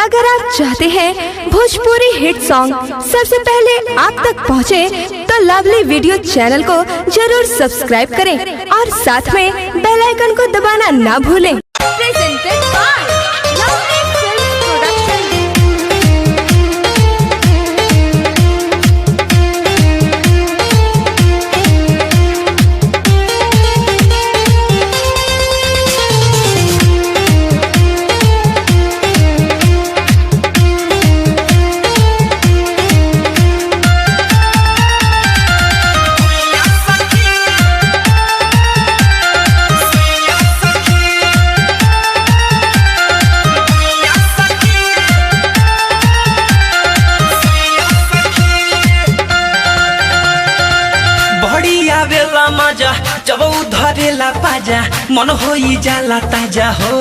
अगर आप चाहते हैं भोजपुरी हिट सॉन्ग सबसे पहले आप तक पहुंचे, तो लवली वीडियो चैनल को जरूर सब्सक्राइब करें और साथ में बेल आइकन को दबाना ना भूलें। Presented by lovely films production. मजा जब धरेला पाजा मन होई जाला ताजा हो।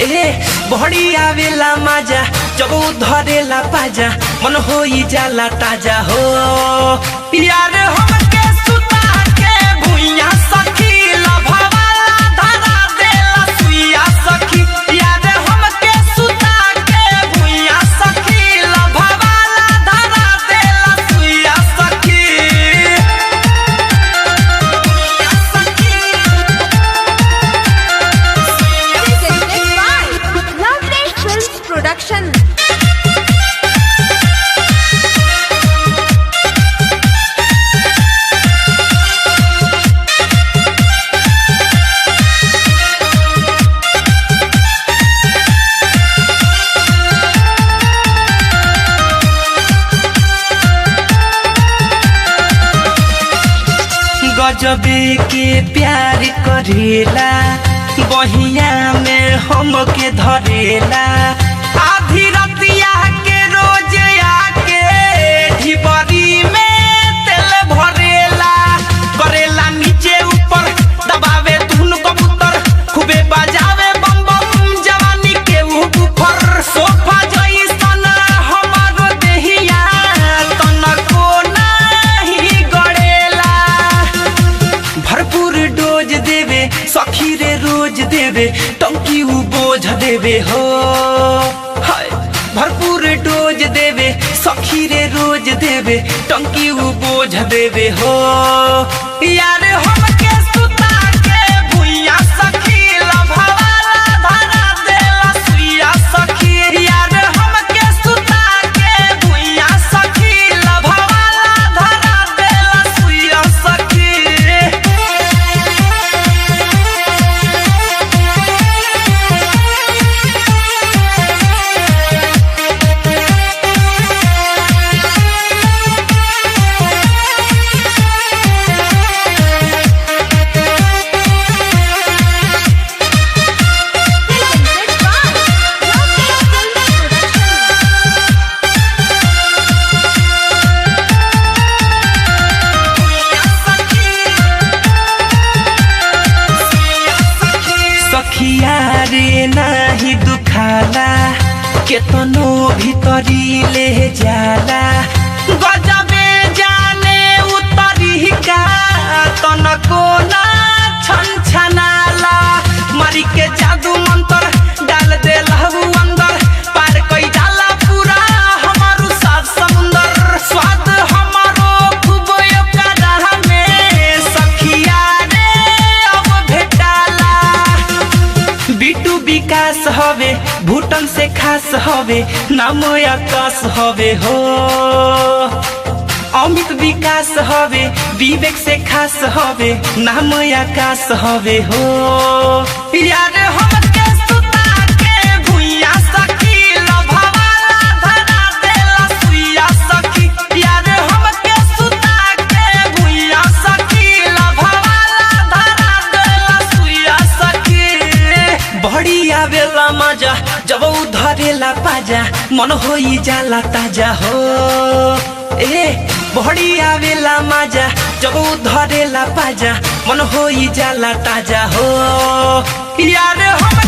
ए बड़ी आवेला मजा जब धरेला पाजा मन होई जाला ताजा हो। यार हमके सुता के भुइया सखी लभवाला धरा देला सुइया सखी। यार हमके सुता के भुइया सखी लभवाला धरा देला सुइया सखी। प्रोडक्शन। गजबे के प्यार करेला बहिया में हमके धरेला। आधी रतिया के रोज आके ढिबरी में तेल भरेला। करेला नीचे ऊपर दबावे धुन कबूतर खूबे बजावे बम बम जवानी के ऊपर। सोफा जैसन हमारो देहिया तनको नहीं गड़ेला। भरपूर डोज देवे सखी रे रोज देवे टंकी उ बोझ देवे हो। हाय भरपूर डोज देवे सखी रे रोज देवे टंकी उ बोझ देवे हो। यार हमके सुता के भुइया सखी लभवाला धरा देला सुइया सखी। यार हमके सुता के भुइया सखी लभवाला धरा देला सुइया सखी। सखिया रे नाही दुखाला केतनो भीतरी ले जाला। गजबे जाने उतरी का तनको ना छनछनाला। मारी के जादू मंत्र डाल दे लहू अंदर पार कई जाला पूरा हमारू सात समुंदर। स्वाद हमारो खूब ओकरा में सखिया रे अब भेटाला। बिटू विकास हवे भूटन से खास हवे नाम आकाश हवे हो। अमित विकास हवे विवेक से खास हवे नाम आकाश हवे हो। यार हमके सुता के भुइया सखी लभवाला धरा देला सुइया सखी। यार हमके सुता के भुइया सखी लभवाला धरा देला सुइया सखी। बड़ी आवेला मजा जब धरेला पाजा मन होई जाला ताजा हो। ए बड़ी आवेला मजा जब धरेला पाजा मन होई जाला ताजा हो। यार हम